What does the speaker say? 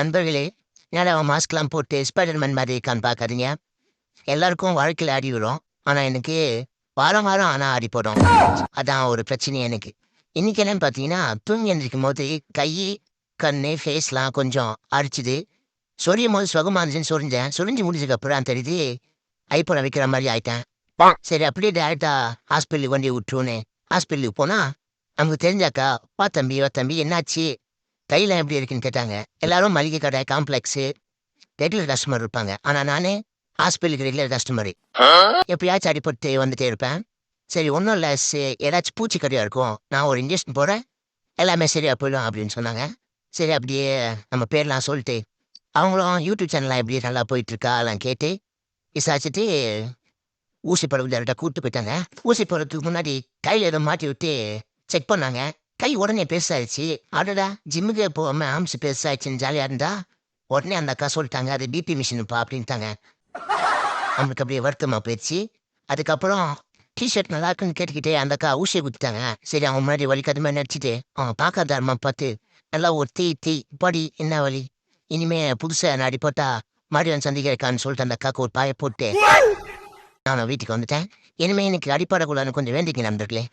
நண்பர்களே, என்னடா அவன் மாஸ்க்லாம் போட்டு ஸ்பைடர்மேன் மாதிரி இருக்கான்னு பார்க்காதீங்க. எல்லாருக்கும் வாழ்க்கையில அடி விழும். ஆனா எனக்கு வாரம் வாரம் அடிபடும். அதான் ஒரு பிரச்சனை எனக்கு. இன்னைக்கு என்னன்னு பார்த்தீங்கன்னா, தூங்கி எந்திரிக்கும்போது கை, கண்ணு, ஃபேஸ்லாம் கொஞ்சம் அரிச்சுது. சொரியும்போது சுகமா இருந்துச்சுன்னு சொரிஞ்சேன். சொரிஞ்சு முடிச்சதுக்கப்புறம் தான் தெரியுது, ஐபோன வைக்கிற மாரி ஆயிட்டேன். சரி அப்படியே டைரக்ட்டா ஹாஸ்பிட்டலுக்கு கொண்டு விட்டுருவோன்னு ஹாஸ்பிட்டலுக்கு போனா, நமக்கு தெரிஞ்ச அக்கா, "வா தம்பி, வா தம்பி என்னாச்சு? கையெல்லாம் எப்படி இருக்குன்னு?" கேட்டாங்க. எல்லாரும் மளிகை கடை, காம்ப்ளெக்ஸு ரெகுலர் கஸ்டமர் இருப்பாங்க. ஆனா நானு ஹாஸ்பிட்டலுக்கு ரெகுலர் கஸ்டமரு. எப்பயாச்சும் அடிபட்டு வந்துட்டே இருப்பேன். சரி ஒண்ணும் இல்ல ஏதாச்சும் பூச்சிக்கடியா இருக்கும். நான் ஒரு இன்ஜெக்ஷன் போடுறேன். எல்லாமே சரியா போயிடும் அப்படின்னு சொன்னாங்க. சரி அப்படியே நம்ம பேர்லாம் சொல்லிட்டு, அவங்களும் யூடியூப் சேனல்லாம் எப்படி நல்லா போயிட்டுருக்கா? அதெல்லாம் கேட்டு விசாரிச்சுட்டு ஊசி போட டேரக்ட்டா கூட்டு போயிட்டாங்க. ஊசி போடுறதுக்கு முன்னாடி கையில ஏதோ மாட்டி விட்டு செக் பண்ணாங்க. கை உடனே பெருசாயிருச்சு. அடடா! ஜிம்முக்கே போகாம ஆர்ம்ஸ் பெருசாயிருச்சுன்னு ஜாலியா இருந்தா, உடனே அந்த அக்கா சொல்ட்டாங்க, "அது பிபி மிஷினுப்பா" அப்படின்ட்டாங்க. நம்மளுக்கு அப்படியே வருத்தமா போயிருச்சு. அதுக்கப்புறம் டீ ஷர்ட் நல்லா இருக்குன்னு கேட்டுக்கிட்டே அந்த அக்கா ஊசிய குடுத்துட்டாங்க. சரி அவங்க முன்னாடி வலிக்காத மாரி நடிச்சுட்டு, அவங்க பார்க்காத ஆரமா பார்த்து, நல்லா ஒரு தீ, "அப்பாடி என்ன வலி? இனிமே புதுசா நான் அடிபட்டா மறுபடியும் வந்து சந்திக்கிறக்கான்னு" சொல்லிட்டு அந்த அக்காவுக்கு ஒரு பாய போட்டு, நானும் வீட்டுக்கு வந்துட்டேன். இனிமே எனக்கு அடிபடக்கூடாதுன்னு கொஞ்சம் வேண்டிக்கங்க நண்பர்களே.